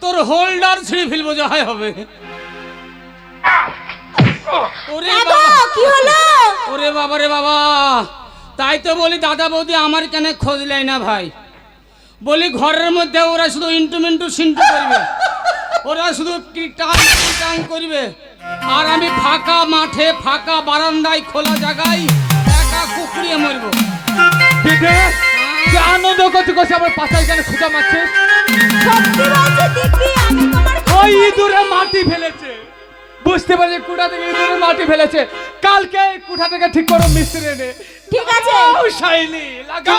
তোর হোল্ডার ছিঁড়ে ফেলবো যা হবে। ওরে বাবা, কি হলো? ওরে বাবা রে বাবা, তাই তো বলি দাদা বৌদি আমার কেন খোঁজ নেয় না ভাই। বলি ঘরের মধ্যে ওরা শুধু ইন্টু সিন্টু করবে, ওরা শুধু টাং করবে, আর আমি ফাঁকা মাঠে ফাঁকা বারান্দায় খোলা জায়গায় একা কুকুরিয়ে মরবো। আনন্দ করতে করছে আমার পাশায় কেন খুঁজা মারছিস? সত্যি বলছি দিদি, আমি তোমার ওই ইঁদুরে মাটি ফেলেছে, বুঝতে পারছি কুঠা থেকে ইঁদুরে মাটি ফেলেছে। কালকে এই কুঠা থেকে ঠিক করো মিস্ত্রি এনে। ঠিক আছে। ও শাইনি লাগা।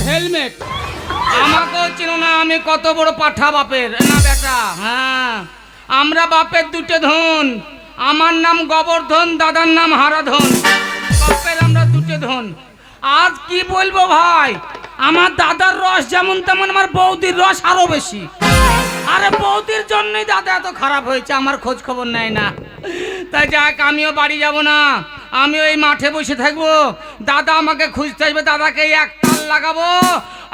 হেলমেট আমাকেও চিনো না, আমি কত বড় পাঠা বাপের না বেটা। হ্যাঁ, আমরা বাপের দুটো ধন, আমার নাম গোবর্ধন, দাদার নাম হারাধন, বাপের আমরা দুটো ধন। আজ কি বলবো ভাই, আমার দাদার রস যেমন তেমন আমার বৌদির রস আরো বেশি। আরে বৌদির জন্যই দাদা এত খারাপ হয়েছে, আমার খোঁজ খবর নেয় না। তাই যাক, আমিও বাড়ি যাব না, আমিও এই মাঠে বসে থাকবো। দাদা আমাকে খুঁজতে আসবে, দাদাকে এক তাল লাগাবো,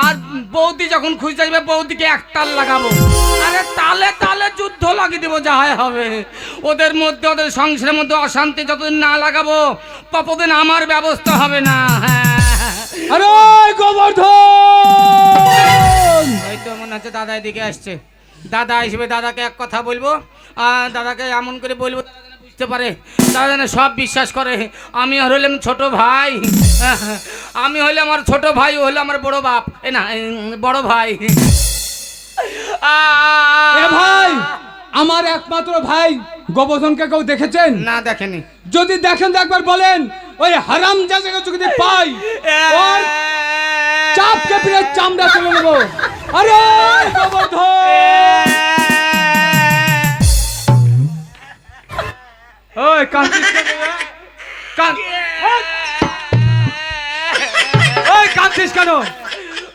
আর বৌদি যখন খুঁজতে আসবে বৌদিকে এক তাল লাগাবো। আরে তালে তালে যুদ্ধ লাগিয়ে দেবো, যা হয় হবে। ওদের মধ্যে, ওদের সংসারের মধ্যে অশান্তি যতদিন না লাগাবো ততদিন আমার ব্যবস্থা হবে না। হ্যাঁ, আরে গোবর্ধন, এই তো মনে হচ্ছে দাদা এদিকে আসছে। দাদা হিসেবে দাদাকে এক কথা বলবো, আর দাদাকে এমন করে বলবো বুঝতে পারে, দাদা যেন সব বিশ্বাস করে। আমি হলাম ছোট ভাই, আমি হলে আমার ছোট ভাই, ও হলো আমার বড় বাপ, এ না বড় ভাই। এ ভাই, আমার একমাত্র ভাই গোবর্ধনকে কেউ দেখেছেন? না, দেখেনি। যদি দেখেন তো একবার বলেন, ওই হারামজাদাকে যদি পাই ওর চাপকে পিড়ে চামড়া তুলে নেব। আরে গোবর্ধন, ওই কাঁদছিস কেন রে? ওই কাঁদছিস কেন?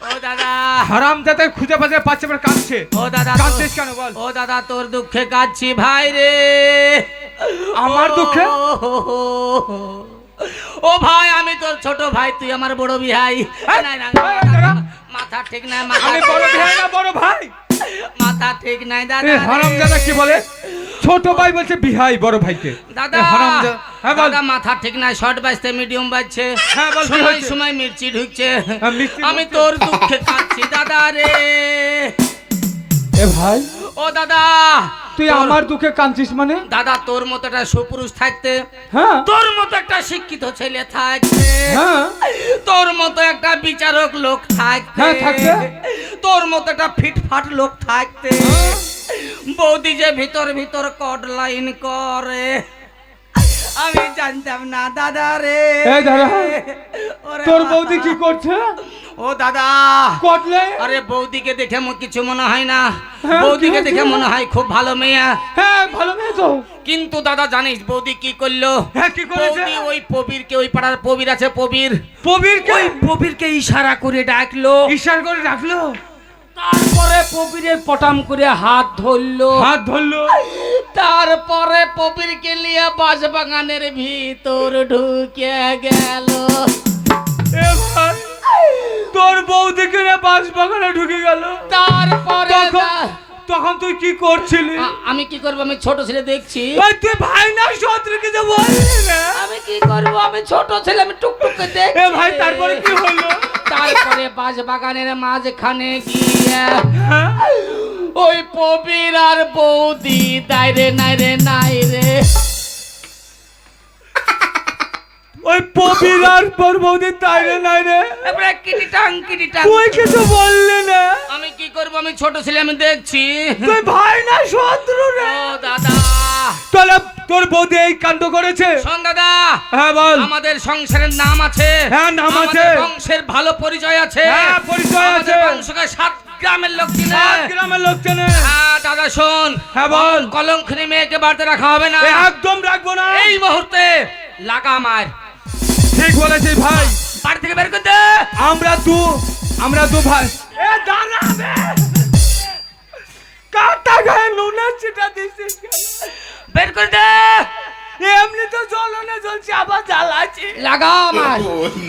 ও দাদা, হারামজাদা খুঁজে পাশে পাচ্ছে পর কাঁদছে। ও দাদা, কাঁদছিস কেন বল? ও দাদা, তোর দুঃখে কাঁদছি ভাই রে। আমার দুঃখে? ও ভাই, আমি তোর ছোট ভাই, তুই আমার বড় ভাই। মাথা ঠিক নাই, আমি বড় ভাই না বড় ভাই? মাথা ঠিক নাই দাদা। হারামজাদা কি বলে? ছোট ভাই বলছে বিহাই বড় ভাইকে। দাদা, হ্যাঁ বল। দাদা মাথা ঠিক নাই, শর্ট বাজতে মিডিয়াম বাজছে, হ্যাঁ বল, কি সময় হয়েছে? সময় মির্চি ঢুকছে, মিষ্টি আমি ঢুকছে? তোর দুঃখে কাঁদছি দাদা রে। এ ভাই, ও দাদা, তুই আমার দুঃখে কাঁদছিস মানে? দাদা তোর মতো একটা সুপুরুষ থাকতে, হ্যাঁ তোর মতো একটা শিক্ষিত ছেলে থাকতে, হ্যাঁ তোর মতো একটা বিচারক লোক থাকতে, হ্যাঁ, থাকতে। তোর মতো একটা ফিটফাট লোক থাকতে, বৌদি যে ভিতর ভিতর কড লাইন করে আমি জানতাম না দাদা রে। এই দাদা, ওরে তোর বাবা। বৌদি কি করছে? ও দাদা, কটলে? আরে বৌদিকে দেখে কিছু মনে হয় না, হ্যাঁ, বৌদিকে কি দেখে হয়েছে? মনে হয় খুব ভালো মেয়ে। হ্যাঁ, ভালো মেয়ে তো। কিন্তু দাদা জানিস বৌদি কি করলো? হ্যাঁ, কি করেছে? বৌদি ওই প্রবীরকে, ওই পাড়ার প্রবীর আছে প্রবীর, প্রবীরকে? ওই প্রবীরকে ইশারা করে ডাকলো, ইশারা করে রাখলো, তারপরে প্রবীরের পটাম করে হাত ধরলো, হাত ধরলো, তারপরে প্রবীরকে নিয়ে বাঁশবাগানের ভিতর ঢুকে গেল। এ ভাই, তোর বৌদিকে নিয়ে বাঁশবাগানে ঢুকে গেল। তারপরে তখন তুই কি করছিলি? আমি কি করবো, আমি ছোট ছেলে দেখছি। ওই তুই ভাই না শত্রুকে যে বললি না? আমি কি করবো, আমি ছোট ছেলে, আমি টুকটুকে দেখছি। এ ভাই, তারপরে কি হলো? তারপরে বাঁশবাগানের মাঝখানে গিয়ে হ্যাঁ? ওই প্রবীর আর বৌদি নাই রে, নাই রে, নাই রে। ওই পবিরার পর বৌদি তাই রে নাই রে এবারে কিটিটাং তুই কিছু বললি না আমি কি করব আমি ছোট ছেলে আমি দেখছি তুই ভাই না শত্রু রে ও দাদা তাহলে তোর বৌদি এই কাণ্ড করেছে শোন দাদা হ্যাঁ বল আমাদের সংসারের নাম আছে হ্যাঁ নাম আছে আমাদের বংশের ভালো পরিচয় আছে হ্যাঁ পরিচয় আছে আমাদের বংশকে 7 গ্রামের লোক চিনে গ্রামের লোক চেনে হ্যাঁ দাদা শোন হ্যাঁ বল কলঙ্কিনী মেয়েকে বাড়িতে রাখা হবে না একদম রাখবো না এই মুহূর্তে লাগা মার ঠিক বলেছিস ভাই বাড়ি থেকে বের করে দে আমরা দু ভাই এ দাঁড়াবে কাটা গায়ে নুনের চিটা দিছিস বের করে দে এমনি তো জ্বলনে জ্বলছে আবার জ্বালাচ্ছি লাগা মার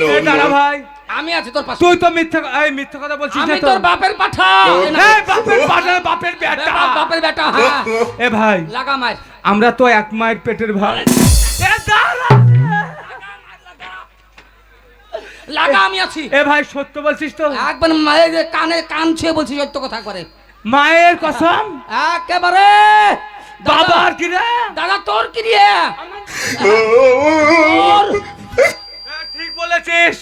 এ দাঁড়া ভাই আমি আছি তোর পাশে তুই তো মিথ্যা কথা বলছিস আমি না তো তোর বাপের পাঠা এই বাপের বেটা বাপের বেটা হ্যাঁ এ ভাই লাগা মার আমরা তো এক মায়ের পেটের ভাই এ দাঁড়া লাগা আমি আছি এ ভাই সত্য বলছিস তো একবার মায়ের কানে কান ছুঁয়ে বলছি সত্য কথা করে মায়ের কসম একেবারে বাবার কি রে দাদা তোর কি রে ঠিক বলেছিস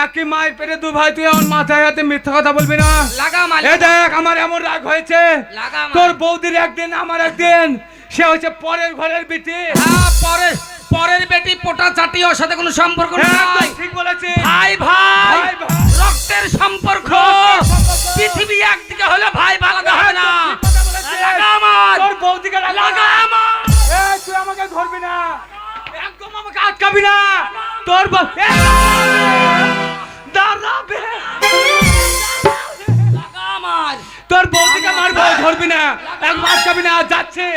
একই মায়ের পেটে দু ভাই তুই আমার মাথায় হাতে মিথ্যা কথা বলবি না লাগা মার এ দেখ আমার এমন রাগ হয়েছে লাগা মার তোর বৌদির একদিন আমার একদিন সে হচ্ছে পরের ঘরের বিটি হ্যাঁ পরের বেটি পোটা চাটি ওর সাথে কোনো সম্পর্ক একদম নাই ঠিক বলেছিস ভাই ভাই ভাই ভাই। রক্তের সম্পর্ক পৃথিবী একদিকে হলে ভাই আলাদা হবে না লাগা আমার তোর বৌদিকে লাগা আমার এ তুই আমাকে ধরবি না একদম আমাকে আটকাবি না তোর দাঁড়াবে লাগা আমার তোর বৌদিকে মারবো ধরবি না একদম আটকাবি না যাচ্ছে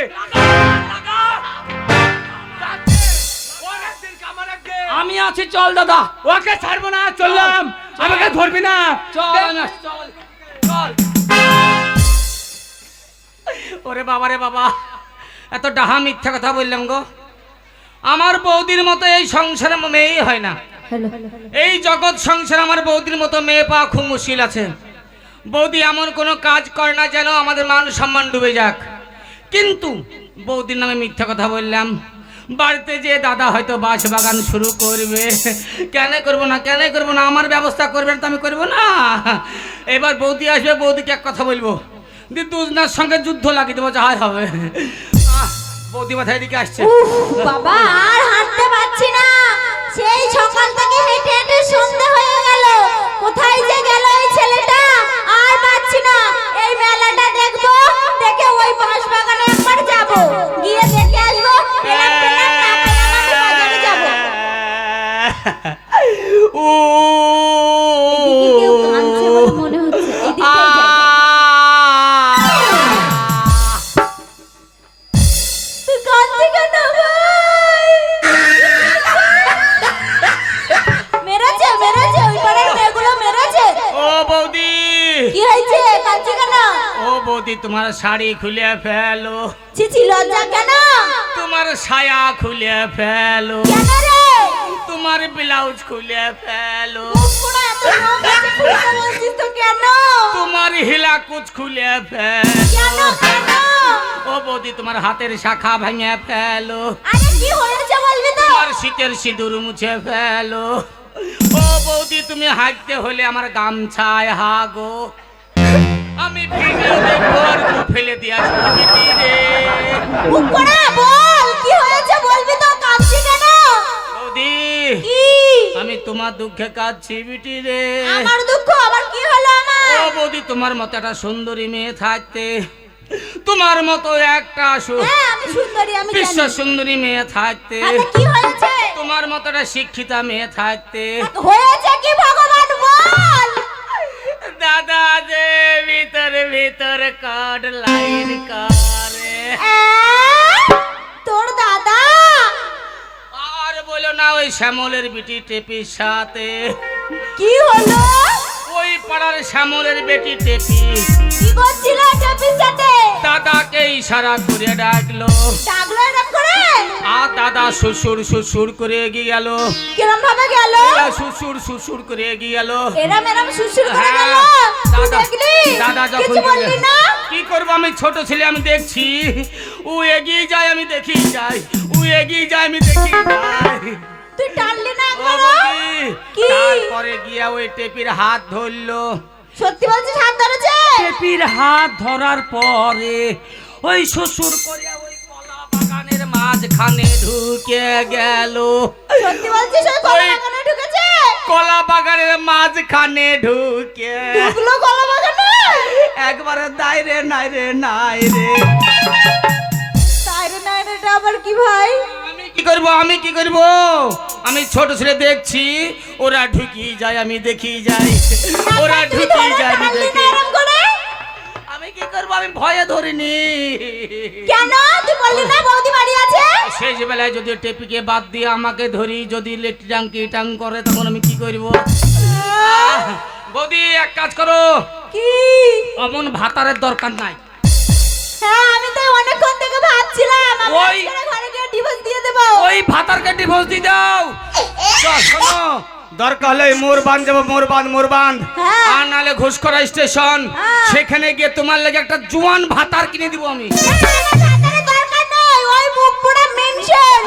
লাগা ওর একদিন কামার একদিন। আমি আছি চল দাদা ওকে ছাড়বো না চললাম আমাকে ধরবি না চল আমি আসছি, চল চল ওরে বাবা রে বাবা এত ডাহা মিথ্যা কথা বললাম গো আমার বৌদির মতো এই সংসারে মেয়েই হয় না এই জগৎ সংসার আমার বৌদির মতো মেয়ে পাওয়া খুব মুশকিল আছে বৌদি এমন কোনো কাজ করে না যেন আমাদের মান সম্মান ডুবে যাক কিন্তু বৌদির নামে মিথ্যা কথা বললাম বাড়িতে যে দাদা হয়তো বাঁশ বাগান শুরু করবে কেন করবো না আমার ব্যবস্থা করবেন তো আমি করবো না এবার বৌদি আসবে বৌদিকে এক কথা বলবো দুজনার সঙ্গে যুদ্ধ লাগিয়ে দেবো যাই হবে বৌদি মাথায় দিকে আসছে বাবা আর হাঁটতে পারছি না সেই সকাল থেকে হেঁটে হেঁটে সন্ধ্যা হয়ে গেল কোথায় যে গেল এই ছেলেটা আর পাচ্ছি না এই মেলাটা দেখবো দেখে ওই বাঁশ বাগানে একবার যাব গিয়ে দেখে আসবো পেলাম না পেলাম আমি বাজারে যাব এদিকে কেউ কাঁদছে বলে মনে হচ্ছে এদিকে যাই তুই কাঁদছি কেন ভাই মেরেছে ওই পাড়ার মেয়েগুলো মেরেছে ও বৌদি কি হয়েছে কাঁদছি কেন ও বৌদি তোমার শাড়ি খুলে ফেলো চিচি লজ্জা কেন তোমার সায়া খুলে ফেলো কেন রে তোমার ব্লাউজ খুলে ফেলো পুরো এত রং আছে খুলতে বলছিস তো কেন তোমার হিলা কুচ খুলে ফেলো কেন ও বৌদি তোমার হাতের শাখা ভেঙে ফেলো আরে কি হয়েছে বলবি তো তোমার শীতের সিঁদুর মুছে ফেলো ও বৌদি তুমি হাঁটতে হলে আমার গামছায় হাগো আমি ভিডিও দেখবো আর মুখ ফেলে দিয়ে আসবো বিটি রে উপরা বল কি হয়েছে বলবি তো কাঁদছি কেন বৌদি কি আমি তোমার দুঃখে কাঁদছি বিটি রে আমার দুঃখ আবার কি হলো আমার ও বৌদি তোমার মতো একটা সুন্দরী মেয়ে থাকতে তোমার মতো একটা হ্যাঁ আমি সুন্দরী আমি বিশ্ব জানি সুন্দরী মেয়ে থাকতে আরে কি হয়েছে তোমার মতো একটা শিক্ষিতা মেয়ে থাকতে হয়েছে কি ভগবান বল দাদা যে ভিতর কাট লাইন করে তোর দাদা আর বলো না ওই শ্যামলের বিটি টেপির সাথে কি হলো ওই পাড়ার শ্যামলের বেটি টেপি কি করছিল টেপির সাথে দাদাকে ইশারা করে ডাকলো এরকম করে আর দাদা শ্বশুর করে এগিয়ে গেল কিরম ভাবে গেল শ্বশুর করে এগিয়ে গেল এরম সুসুর করে গেল তুই দেখলি দাদা যখন কিছু বললি না কি করবো আমি ছোট ছেলে আমি দেখছি ও এগিয়ে যায় আমি দেখি যাই ও এগিয়ে যায় আমি দেখি যাই তুই টানলি না ও একবারও? বৌদি, কি? তারপরে গিয়া ওই টেপির হাত ধরলো। সত্যি বলছিস হাত ধরেছে? টেপির হাত ধরার পরে ওই শ্বশুর করে ওই কলা বাগানের মাঝখানে ঢুকে গেল। সত্যি বলছিস ওই কলা বাগানে ঢুকেছে? কলা বাগানের মাঝখানে ঢুকে ঢুকলো কলা বাগানে? একবারে দাইরে নাই রে নাই রে। তাইরে নাই রে, এটা আবার কি ভাই? আমি কি করব, আমি কি করব? আমি ছোট ছেলে দেখছি, ওরা ঢুকি যায় আমি দেখি যাই, ওরা তুই ঢুকি ধরে যায় আমি টানলি না দেখি। এরম করে? আমি কি করব, আমি ভয়ে ধরিনি। কেন? তুই বললি না বৌদি বাড়ি আছে? শেষ বেলায় যদি টেপিকে বাদ দিয়ে আমাকে ধরি, যদি লেটিটাং কিটাং করে, তখন আমি কি করব? বৌদি এক কাজ করো, কি? অমন ভাতারের দরকার নাই। হ্যাঁ আমি তো অনেকক্ষণ থেকে ভাবছিলাম আমি ওই- আজকে ঘরে গিয়ে ডিভোর্স দিয়ে দেবো। ওই ভাতারকে ডিভোর্স দিয়ে দাও। চল, শোনো, দরকার হলে মোর বাঁধ যাবো, মোর বাঁধ হ্যাঁ। আর নালে ঘুষকরা স্টেশন, হ্যাঁ। সেখানে গিয়ে তোমার লাগে একটা জোয়ান ভাতার কিনে দিব আমি। না, না, না, ভাতারের দরকার নেই, ওই মুখ পোড়া মেনশন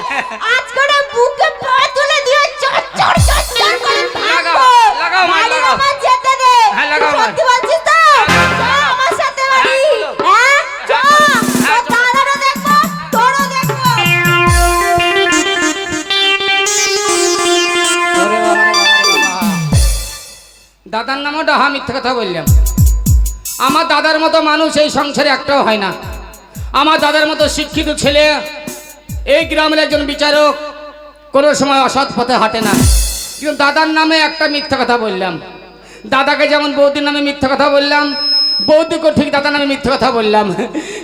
আজ করে বুকে পা তুলে দিয়ে চট চট চট চট করে লাগাও, ভাগবো। লাগাও, মা, বাড়ির লাগাও। আমার যেতে দে। হ্যাঁ, লাগাও, তুই মা। সত্যি বলছিস তো? চ আমার সাথে বাড়ি। হ্যাঁ চ। হ্যাঁ, তোর দাদারও দেখবো, তোরও দেখবো। দাদার নামও ডাহা মিথ্যে কথা বললাম। আমার দাদার মতো মানুষ এই সংসারে একটাও হয় না। আমার দাদার মতো শিক্ষিত ছেলে এই গ্রামের একজন বিচারক কোনো সময় অসৎ পথে হাঁটে না। কিন্তু দাদার নামে একটা মিথ্যা কথা বললাম। দাদাকে যেমন বৌদির নামে মিথ্যা কথা বললাম, বৌদিকেও ঠিক দাদার নামে মিথ্যা কথা বললাম।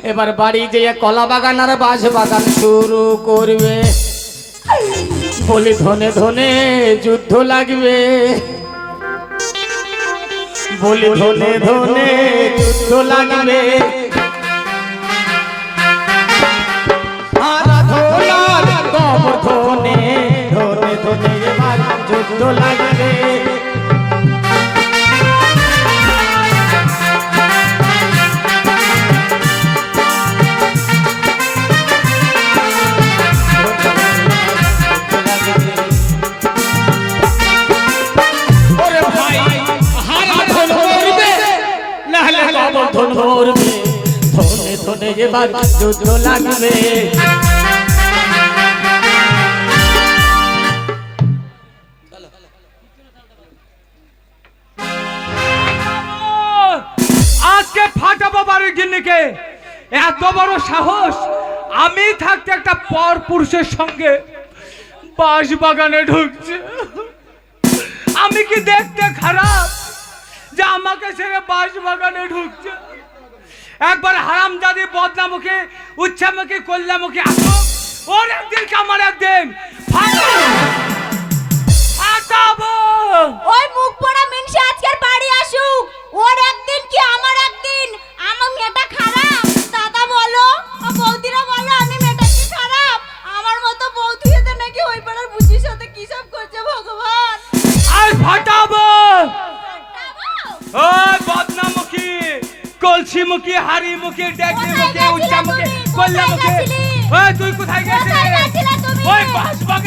এবার বাড়ি যেয়ে কলা বাগান আর বাঁশ বাগান শুরু করবে, বলি ধনে ধনে যুদ্ধ লাগবে, বলি ধনে ধনে যুদ্ধ লাগবে। আরাধনার কবর ধনে ধনে ধনে এবার যুদ্ধ লাগবে। ওরে ভাই, হারাধন মরবে, নাহলে কবর মরবে, ধনে ধনে এবার যুদ্ধ লাগবে। আজকে ফাটাবো বাড়ির গিন্নিকে। এত বড় সাহস, আমি থাকতে একটা পর পুরুষের সঙ্গে বাঁশ বাগানে ঢুকছে। আমি কি দেখতে খারাপ যে আমাকে ছেড়ে বাঁশ বাগানে ঢুকছে? একবার হারামজাদি বদনামুখী উচ্চামুখী কল্যামুখী আসুক, ওর একদিন কি আমার একদিন। ফাটাবো। ওই মুখ পোড়া মিনসে আজকের বাড়ি আসুক, ওর একদিন কি আমার একদিন। আমার মেয়েটা খারাপ? দাদা বলো, বৌদিরা বলো আমি মেয়েটা কি খারাপ? আমার মতো বৌদি হতে নাকি ওই পাড়ার বুঝির সাথে কি সব করছে ভগবান। আর ফাটাবো। ওই বদনামুখী কলসিমুখী হাড়িমুখী ডেকনিমুখী উচ্চামুখী কল্যামুখী। ওই তুই কোথায় গেছিলি? কোথায় গেছিলে তুমি? ওই বাঁশ বাগানে